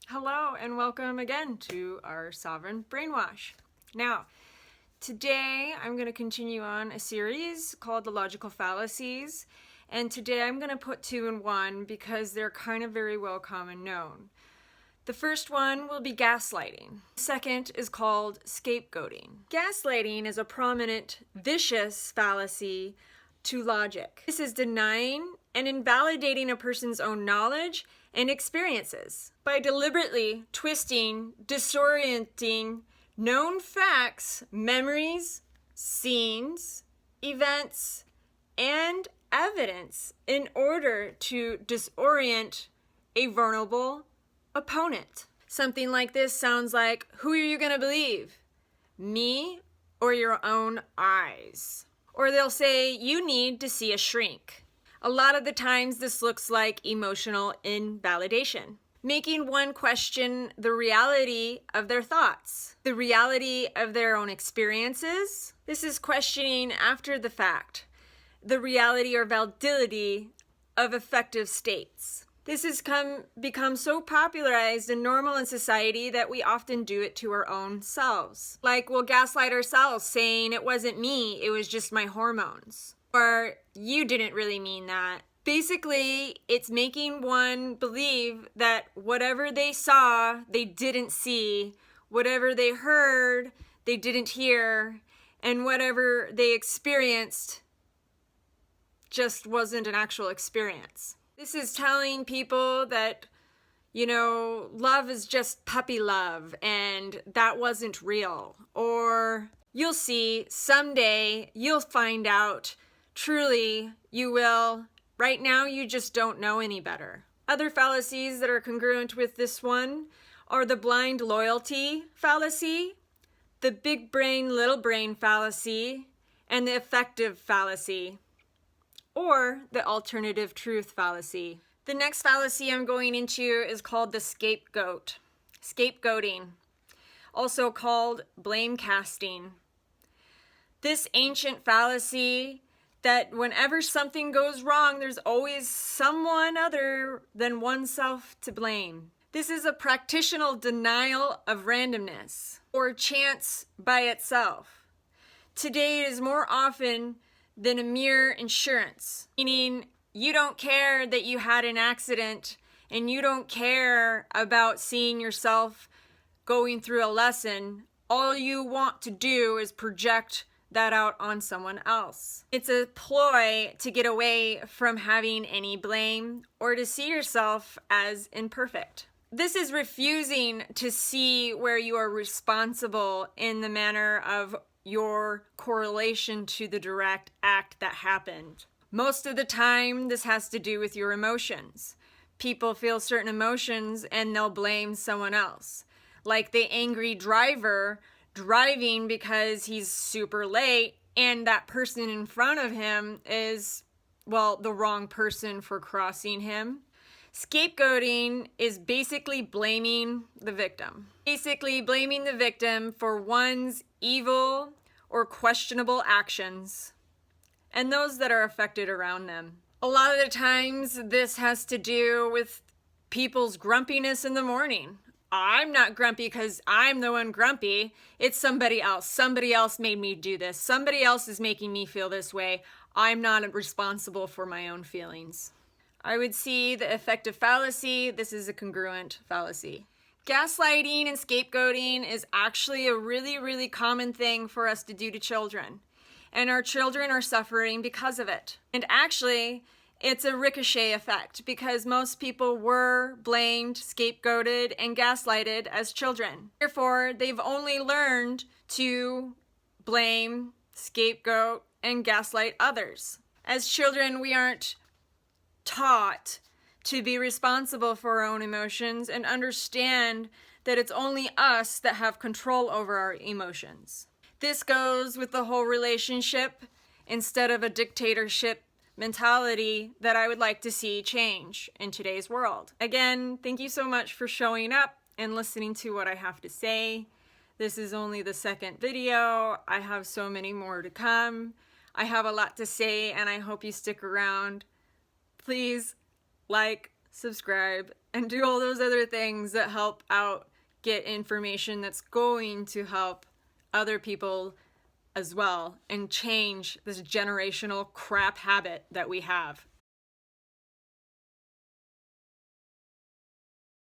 Hello and welcome again to our Sovereign Brainwash. Now, today I'm going to continue on a series called The Logical Fallacies, and today I'm going to put two in one because they're kind of very well common known. The first one will be gaslighting. The second is called scapegoating. Gaslighting is a prominent, vicious fallacy to logic. This is denying and invalidating a person's own knowledge and experiences by deliberately twisting, disorienting known facts, memories, scenes, events, and evidence in order to disorient a vulnerable opponent. Something like this sounds like, who are you going to believe? Me or your own eyes? Or they'll say, you need to see a shrink. A lot of the times this looks like emotional invalidation, making one question the reality of their thoughts, the reality of their own experiences. This is questioning after the fact, the reality or validity of affective states. This has become so popularized and normal in society that we often do it to our own selves. Like we'll gaslight ourselves saying it wasn't me, it was just my hormones. Or you didn't really mean that. Basically, it's making one believe that whatever they saw, they didn't see, whatever they heard, they didn't hear, and whatever they experienced just wasn't an actual experience. This is telling people that, love is just puppy love and that wasn't real. Or you'll see, someday you'll find out, truly you will. Right now you just don't know any better. Other fallacies that are congruent with this one are the blind loyalty fallacy, the big brain, little brain fallacy, and the affective fallacy, or the alternative truth fallacy. The next fallacy I'm going into is called the scapegoating, also called blame casting. This ancient fallacy that whenever something goes wrong, there's always someone other than oneself to blame. This is a practitional denial of randomness or chance by itself. Today it is more often than a mere insurance, meaning you don't care that you had an accident and you don't care about seeing yourself going through a lesson. All you want to do is project that out on someone else. It's a ploy to get away from having any blame or to see yourself as imperfect. This is refusing to see where you are responsible in the manner of your correlation to the direct act that happened. Most of the time, this has to do with your emotions. People feel certain emotions and they'll blame someone else. Like the angry driver driving because he's super late and that person in front of him is, the wrong person for crossing him. Scapegoating is basically blaming the victim. Basically blaming the victim for one's evil or questionable actions and those that are affected around them. A lot of the times this has to do with people's grumpiness in the morning. I'm not grumpy because I'm the one grumpy. It's somebody else. Somebody else made me do this. Somebody else is making me feel this way. I'm not responsible for my own feelings. I would see the affective fallacy. This is a congruent fallacy. Gaslighting and scapegoating is actually a really, really common thing for us to do to children. And our children are suffering because of it. And actually, it's a ricochet effect because most people were blamed, scapegoated, and gaslighted as children. Therefore, they've only learned to blame, scapegoat, and gaslight others. As children, we aren't taught to be responsible for our own emotions and understand that it's only us that have control over our emotions. This goes with the whole relationship instead of a dictatorship mentality that I would like to see change in today's world. Again, thank you so much for showing up and listening to what I have to say. This is only the second video. I have so many more to come. I have a lot to say and I hope you stick around. Please like, subscribe, and do all those other things that help out get information that's going to help other people as well and change this generational crap habit that we have.